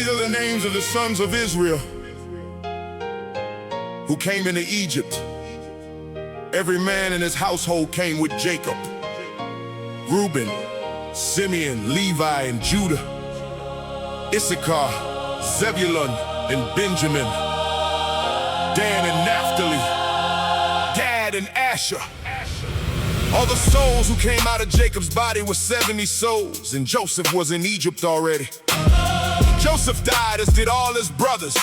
These are the names of the sons of Israel who came into Egypt. Every man in his household came with Jacob: Reuben, Simeon, Levi, and Judah; Issachar, Zebulun, and Benjamin; Dan and Naphtali; Gad and Asher. All the souls who came out of Jacob's body were 70 souls, and Joseph was in Egypt already. Joseph died, as did all his brothers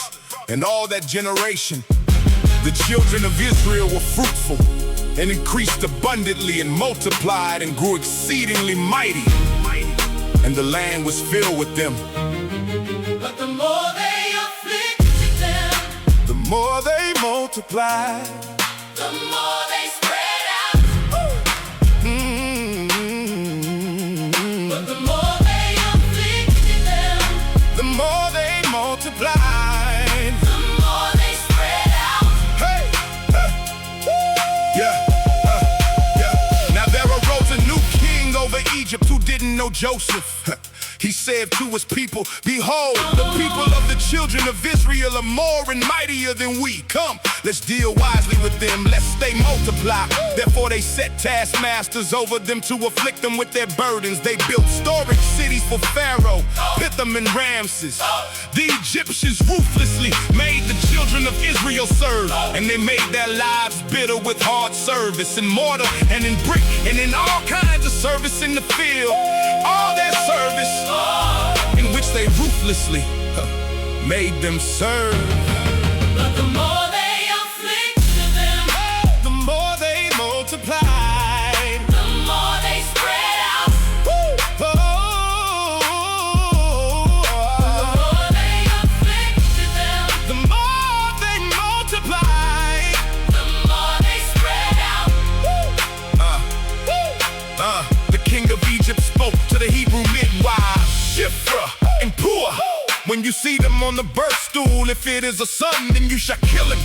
and all that generation. The children of Israel were fruitful and increased abundantly and multiplied and grew exceedingly mighty, and the land was filled with them. But the more they afflicted them, the more they multiplied, the more they spread out. But the more they afflicted them, the more they multiplied, the more they spread out. Hey, yeah. Now there arose a new king over Egypt who didn't know Joseph. He said to his people, "Behold, the people of the children of Israel are more and mightier than we. Come, let's deal wisely with them, lest they multiply." Therefore they set taskmasters over them to afflict them with their burdens. They built storage cities for Pharaoh, Pithom and Ramses. The Egyptians ruthlessly made the children of Israel serve, and they made their lives bitter with hard service in mortar and in brick and in all kinds of service in the field. All their service in which they ruthlessly made them serve. But the more they afflicted them, the more they multiplied, the more they spread out. Oh. The more they afflicted them, The more they multiplied, the more they spread out. The king of Egypt spoke to the Hebrew midwives, Shiphrah and Puah. When you see them on the birth stool, if it is a son, then you shall kill him.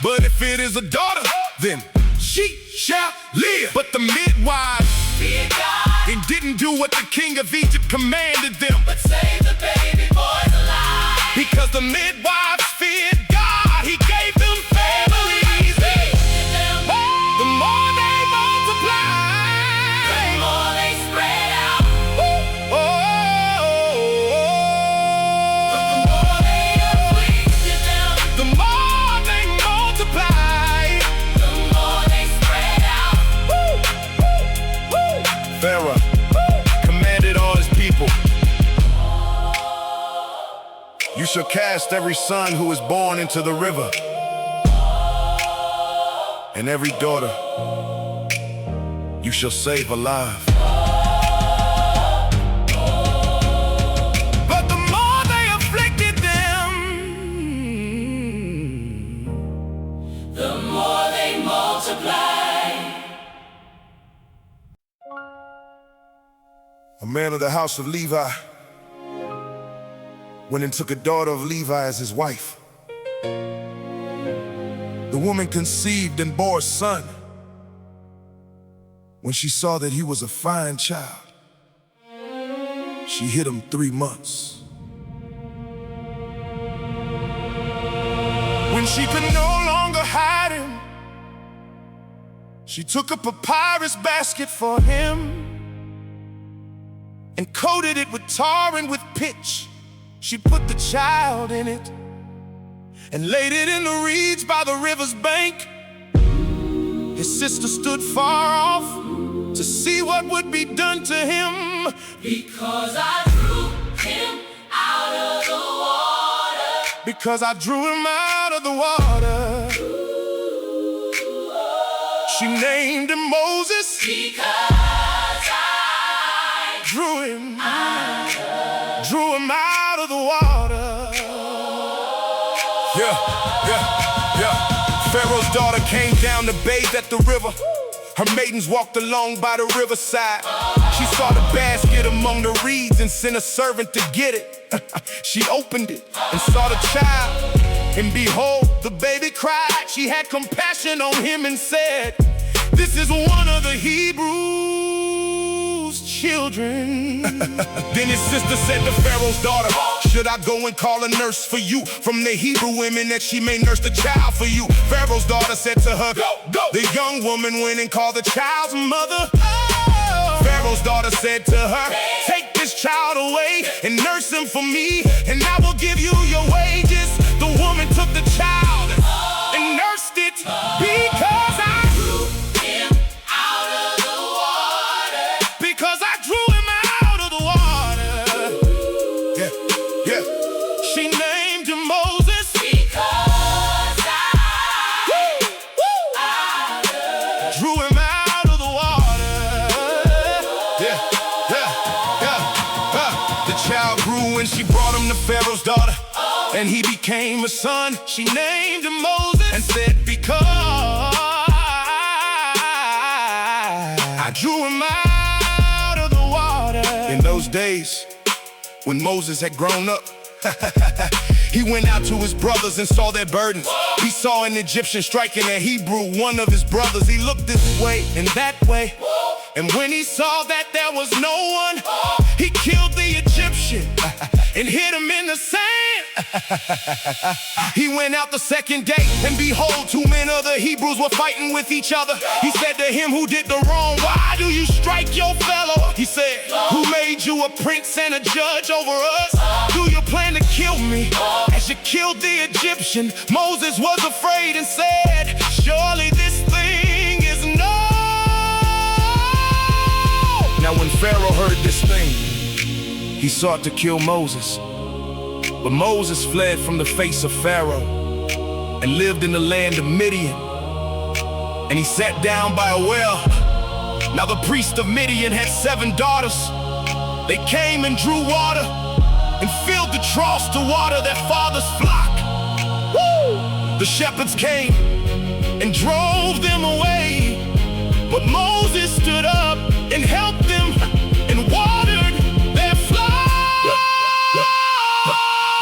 But if it is a daughter, then she shall live. But the midwives Fear God, and didn't do what the king of Egypt commanded them, but save the baby boys alive. because the midwives feared God. He gave them families. The more they multiplied, The more they spread out. oh. The more they afflicted them, The more they multiplied, the more they spread out. Pharaoh commanded all his people, "You shall cast every son who is born into the river, and every daughter you shall save alive." But the more they afflicted them, The more they multiply. a man of the house of Levi went and took a daughter of Levi as his wife. The woman conceived and bore a son. When she saw that he was a fine child, she hid him 3 months. When she could no longer hide him, she took a papyrus basket for him and coated it with tar and with pitch. She put the child in it and laid it in the reeds by the river's bank. His sister stood far off to see what would be done to him. Because I drew him out of the water. Because I drew him out of the water. She named him Moses. Because I Drew him out of the water. Yeah. Pharaoh's daughter came down to bathe at the river. Her maidens walked along by the riverside. She saw the basket among the reeds and sent a servant to get it. She opened it and saw the child, and behold, the baby cried. She had compassion on him and said, "This is one of the Hebrews' children. Then his sister said to Pharaoh's daughter, should I go and call a nurse for you from the Hebrew women that she may nurse the child for you? Pharaoh's daughter said to her, go. The young woman went and called the child's mother. Pharaoh's daughter said to her, take this child away and nurse him for me, and I will give you your wages. The woman took the child and nursed it because I drew him out of the water. Because I drew him out of the water. Yeah. She named him Moses because I drew him out of the water. Yeah. The child grew and she brought him to Pharaoh's daughter. And he became a son. She named him Moses and said, because I drew him out of the water. In those days, when Moses had grown up, he went out to his brothers and saw their burdens. He saw an Egyptian striking a Hebrew, one of his brothers. He looked this way and that way. And when he saw that there was no one, he killed the Egyptian and hid him in the sand. He went out the second gate, and behold, 2 men of the Hebrews were fighting with each other. He said to him who did the wrong, why do you strike your fellow? He said, who made you a prince and a judge over us? Do you plan to kill me as you killed the Egyptian? Moses was afraid and said, surely this thing is no. Now when Pharaoh heard this thing, he sought to kill Moses. But Moses fled from the face of Pharaoh and lived in the land of Midian. And he sat down by a well. Now the priest of Midian had 7 daughters. They came and drew water and filled the troughs to water their father's flock. The shepherds came and drove them away. But Moses stood up and helped them and watered their flock.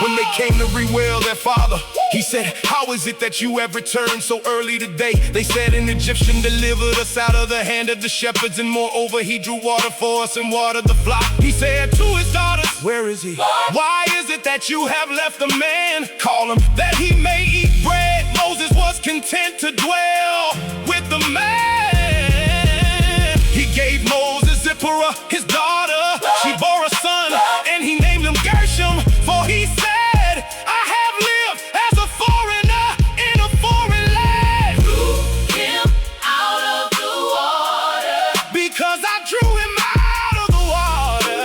When they came to rewail their father, he said, how is it that you have returned so early today? They said, an Egyptian delivered us out of the hand of the shepherds, and moreover he drew water for us and watered the flock. He said to his daughters, where is he? Why is it that you have left the man? Call him, that he may eat bread. Moses was content to dwell with the man. He gave Moses Zipporah, his daughter. She bore a son, and he named him Gershom, for he said, I have lived as a foreigner in a foreign land. Drew him out of the water. Because I drew him out of the water.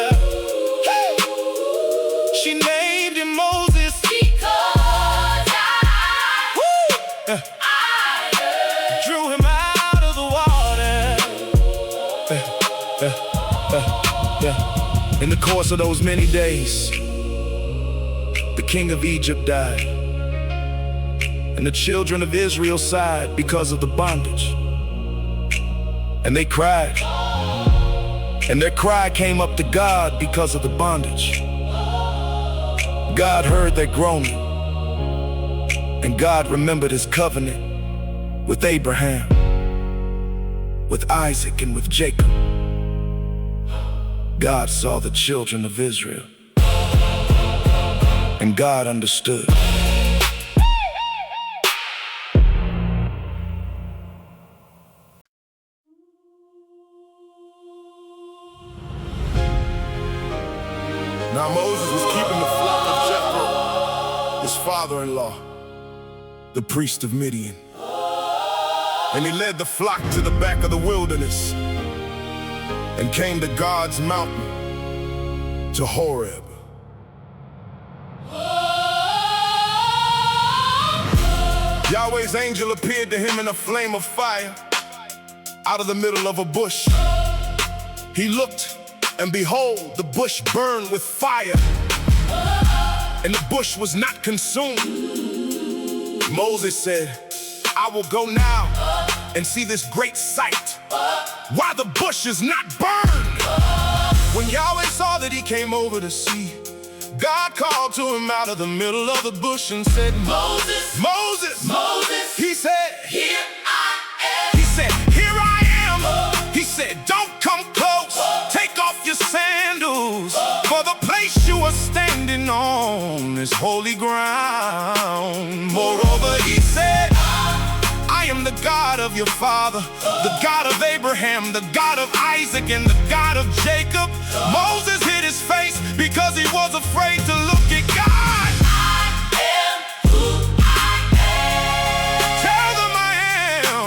Hey. She named him Moses because I drew him out of the water. In the course of those many days, the king of Egypt died, and the children of Israel sighed because of the bondage. And they cried, and their cry came up to God because of the bondage. God heard their groaning, and God remembered his covenant with Abraham, with Isaac, and with Jacob. God saw the children of Israel, and God understood. Now Moses was keeping the flock of Jethro, his father-in-law, the priest of Midian. And he led the flock to the back of the wilderness and came to God's mountain, to Horeb. Yahweh's angel appeared to him in a flame of fire out of the middle of a bush. He looked, and behold, the bush burned with fire, and the bush was not consumed. Moses said, I will go now and see this great sight, why the bush is not burned. When Yahweh saw that he came over to see, God called to him out of the middle of the bush and said, Moses, Moses, Moses. He said, here I am. He said, here I am. He said, don't come close. Take off was standing on this holy ground. Moreover, he said, I am the God of your father, the God of Abraham, the God of Isaac, and the God of Jacob. Moses hid his face because he was afraid to look at God. I am who I am. Tell them I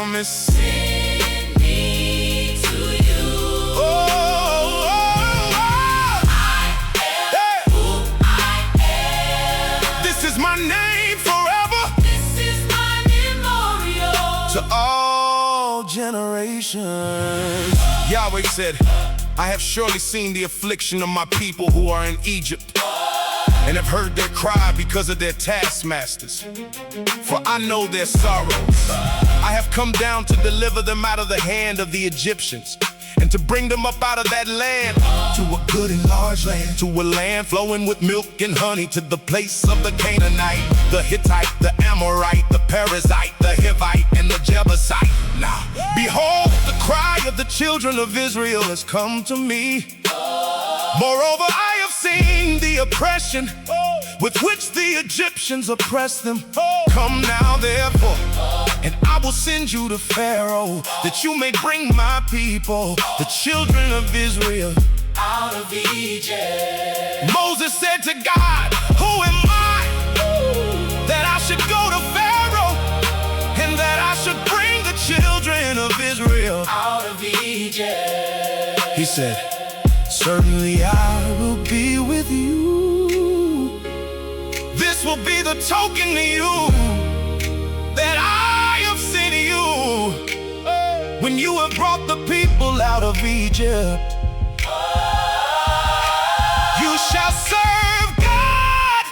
am is Send me to you. oh, oh, oh. I am who I am. This is my name forever This is my memorial. to all generations. Yahweh said, I have surely seen the affliction of my people who are in Egypt, and have heard their cry because of their taskmasters. For I know their sorrows. I have come down to deliver them out of the hand of the Egyptians, and to bring them up out of that land to a good and large land, to a land flowing with milk and honey, to the place of the Canaanite, the Hittite, the Amorite, the Perizzite, the Hivite, and the Jebusite. Now, behold, the cry of the children of Israel has come to me. Moreover, I have seen the oppression with which the Egyptians oppress them. Come now, therefore, and I will send you to Pharaoh, that you may bring my people, the children of Israel, Out of Egypt. Moses said to God, who am I that I should go to Pharaoh, and that I should bring the children of Israel Out of Egypt. He said, certainly I will be with you. This will be the token to you that I have sent you when you have brought the people out of Egypt. You shall serve God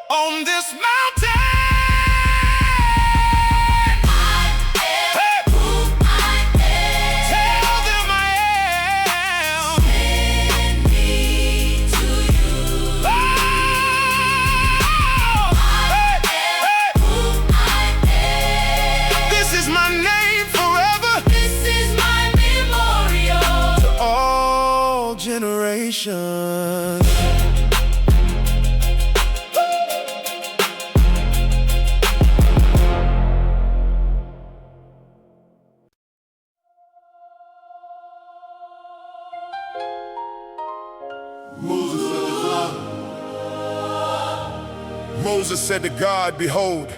on this mountain. Tell them I am. This is my name forever to all generations. Moses said to God, behold,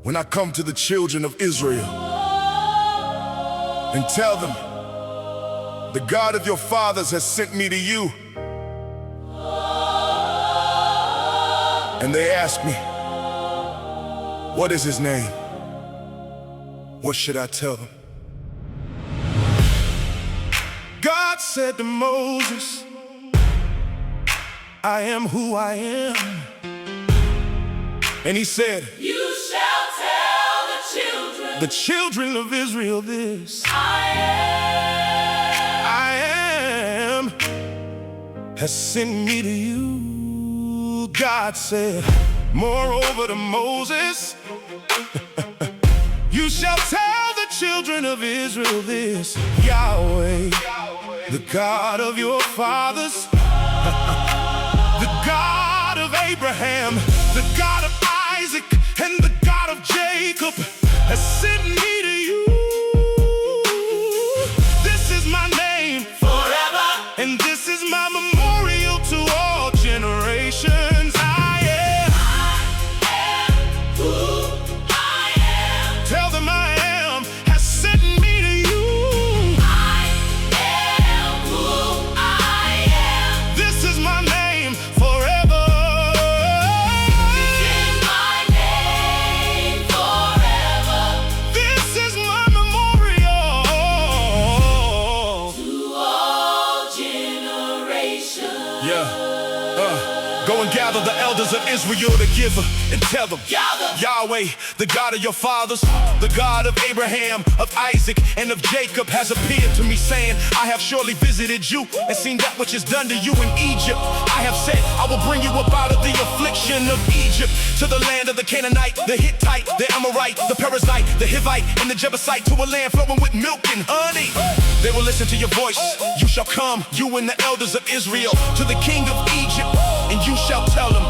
when I come to the children of Israel and tell them, the God of your fathers has sent me to you, and they ask me, what is his name? What should I tell them? God said to Moses, I am who I am. And he said, You shall tell the children of Israel this, I am has sent me to you. God said, moreover to Moses, you shall tell the children of Israel this, Yahweh, the God of your fathers, the God of Abraham, the God of Isaac, and the God of Jacob, has sent me to you. This is my name forever. and this is my memorial to all generations. I am who I am. tell them I am has sent me to you. I am who I am. This is my name forever. This is my name forever. This Go and gather the elders of Israel together and tell them, Yahweh, the God of your fathers, the God of Abraham, of Isaac, and of Jacob, has appeared to me, saying, I have surely visited you and seen that which is done to you in Egypt. I have said, I will bring you up out of the affliction of Egypt, to the land of the Canaanite, the Hittite, the Amorite, the Perizzite, the Hivite, and the Jebusite, to a land flowing with milk and honey. They will listen to your voice. You shall come, you and the elders of Israel, to the king of Egypt, and you shall tell him,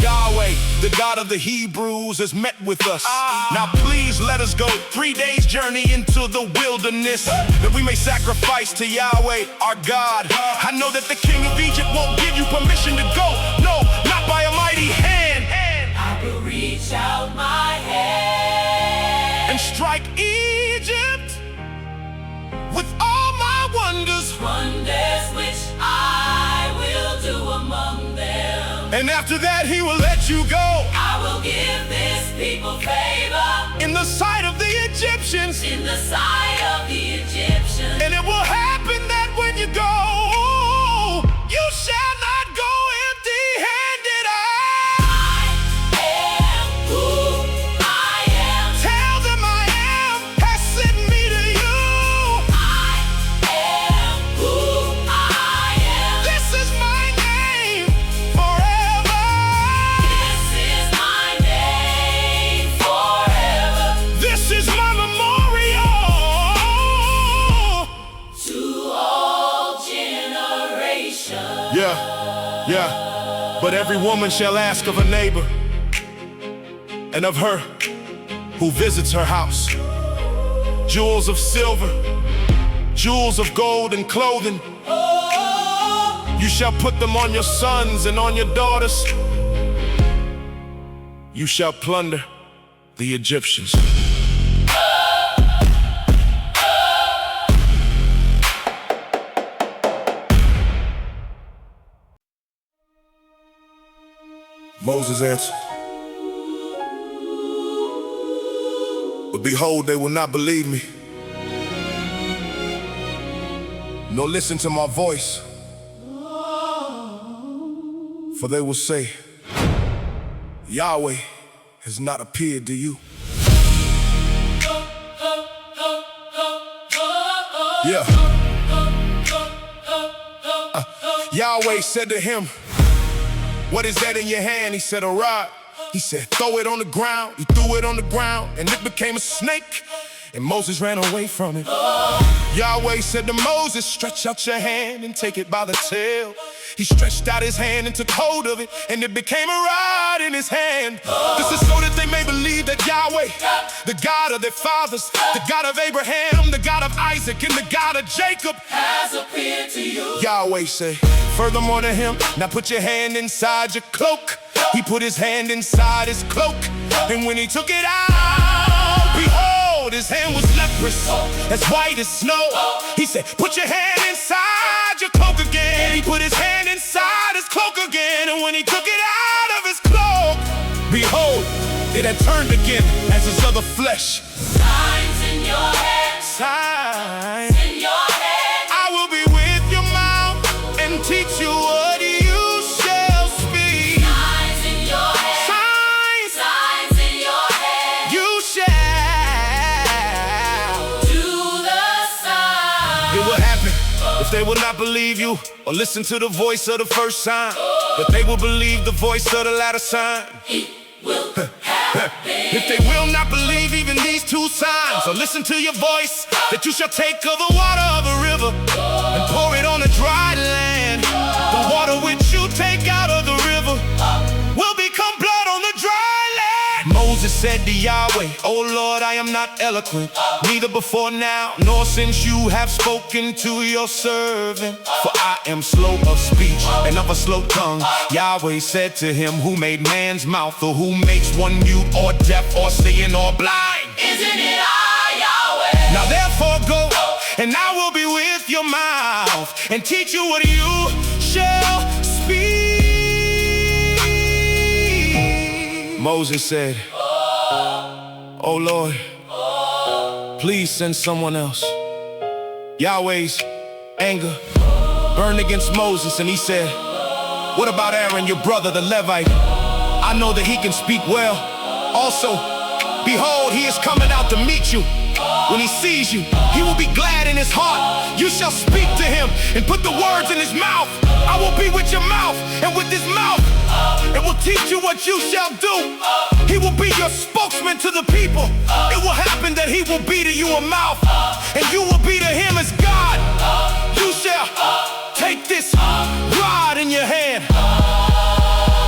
Yahweh, the God of the Hebrews, has met with us. Now please let us go 3 days journey into the wilderness, that we may sacrifice to Yahweh our God. I know that the king of Egypt won't give you permission to go. No, not by a mighty hand. I will reach out my hand and strike Egypt with all my wonders. Wonders which I will do among them. And after that he will let you go. I will give this people favor in the sight of the Egyptians. in the sight of the Egyptians. And it will happen that when you go, you shall not go empty-handed. I am who I am. Tell them I am has sent me to you. I am who I am. This is my name forever. This is my name forever. This is my memorial To all generations. Yeah. But every woman shall ask of her neighbor and of her who visits her house jewels of silver, jewels of gold and clothing. You shall put them on your sons and on your daughters. You shall plunder the Egyptians. Moses answered, but behold, they will not believe me, nor listen to my voice. For they will say, Yahweh has not appeared to you. Yeah. Yahweh said to him, what is that in your hand? He said, a rod. He said, throw it on the ground. He threw it on the ground, and it became a snake, and Moses ran away from it. Yahweh said to Moses, stretch out your hand and take it by the tail. He stretched out his hand and took hold of it, and it became a rod in his hand. This is so that they may believe that Yahweh, the God of their fathers, the God of Abraham, the God of Isaac, and the God of Jacob, Has appeared to you. Yahweh said, furthermore to him, now put your hand inside your cloak. He put his hand inside his cloak, and when he took it out, behold, his hand was leprous, as white as snow. He said, put your hand inside your cloak again. He put his hand inside his cloak again, and when he took it out of his cloak, behold, it had turned again as his other flesh. Signs in your head. Signs In your head. I will be with your mouth and teach you what you shall speak. Signs in your head. Signs Signs in your head. you shall. To the sign. It will happen if they will not believe you or listen to the voice of the first sign, but they will believe the voice of the latter sign. Will happen. If they will not believe even these two signs, or listen to your voice, that you shall take of the water of the river and pour it on the dry land. The water which you take out of the river will become blood on the dry land. Moses said to Yahweh, O Lord, I am not eloquent, neither before now, nor since you have spoken to your servant. For I am slow of speech and of a slow tongue. Yahweh said to him, who made man's mouth, or who makes one mute or deaf or seeing or blind? Isn't it I, Yahweh? Now therefore go, and I will be with your mouth, and teach you what you shall speak. Moses said, oh Lord, please send someone else. Yahweh's anger burned against Moses, and he said, What about Aaron, your brother, the Levite? I know that he can speak well. Also, behold, he is coming out to meet you. When he sees you, he will be glad in his heart. You shall speak to him and put the words in his mouth. I will be with your mouth, and with his mouth it will teach you what you shall do. He will be your spokesman to the people. It will happen that he will be to you a mouth, and you will be to him as God. You shall take this rod in your hand,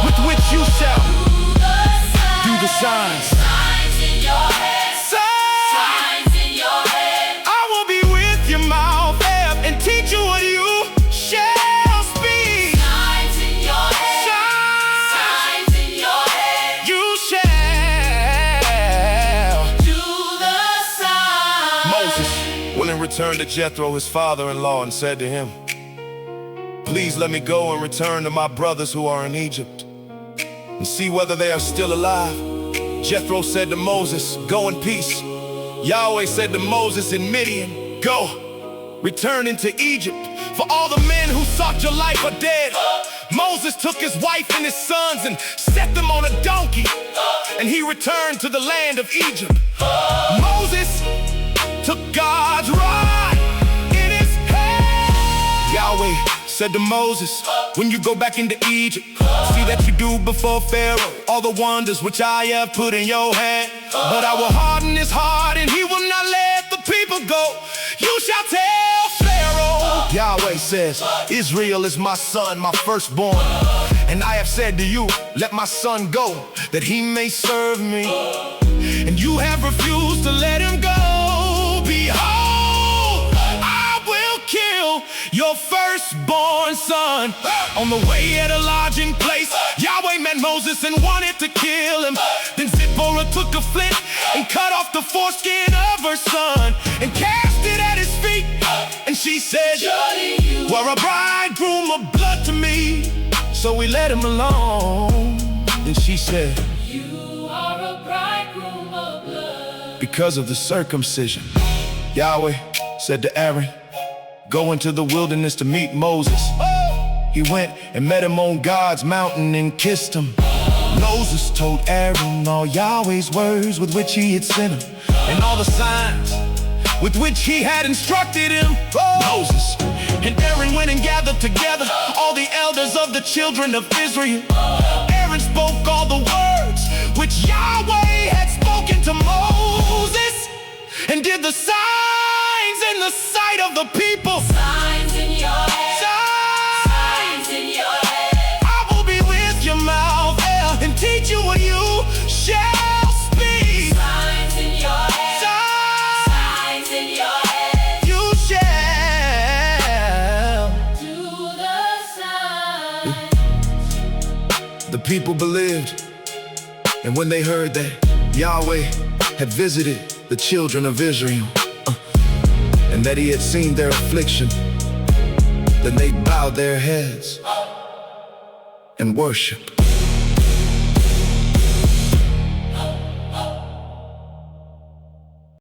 with which you shall do the signs. Signs in your head. Signs in your head. I will be with your mouth and teach you what you shall speak. Signs in your head. Signs in your head. You shall Do the signs. Moses went and returned to Jethro, his father-in-law, and said to him, please let me go and return to my brothers who are in Egypt, and see whether they are still alive. Jethro said to Moses, go in peace. Yahweh said to Moses in Midian, go, return into Egypt, for all the men who sought your life are dead. Moses took his wife and his sons and set them on a donkey, and he returned to the land of Egypt. Moses took God's rod in his hand. Yahweh said to Moses, when you go back into Egypt, see that you do before Pharaoh all the wonders which I have put in your hand. But I will harden his heart, and he will not let the people go. You shall tell Pharaoh, Yahweh says, Israel is my son, my firstborn, and I have said to you, let my son go, that he may serve me. And you have refused to let him go. Behold, I will kill your firstborn son. On the way at a lodging place, Yahweh met Moses and wanted to kill him. Then Zipporah took a flint and cut off the foreskin of her son and cast it at his feet. And she said, Surely you were a bridegroom of blood to me. So we let him alone. Then she said, You are a bridegroom of blood. because of the circumcision. Yahweh said to Aaron, go into the wilderness to meet Moses. He went and met him on God's mountain and kissed him. Moses told Aaron all Yahweh's words with which he had sent him, and all the signs with which he had instructed him. Moses and Aaron went and gathered together all the elders of the children of Israel. Aaron spoke all the words which Yahweh had spoken to Moses, and did the signs in the sight of the people. Signs in your head. Signs in your head. I will be with your mouth and teach you what you shall speak. Signs in your head. Signs in your head. You shall. Do the signs. The people believed, and when they heard that Yahweh had visited the children of Israel, and that he had seen their affliction, then they bowed their heads and worshiped.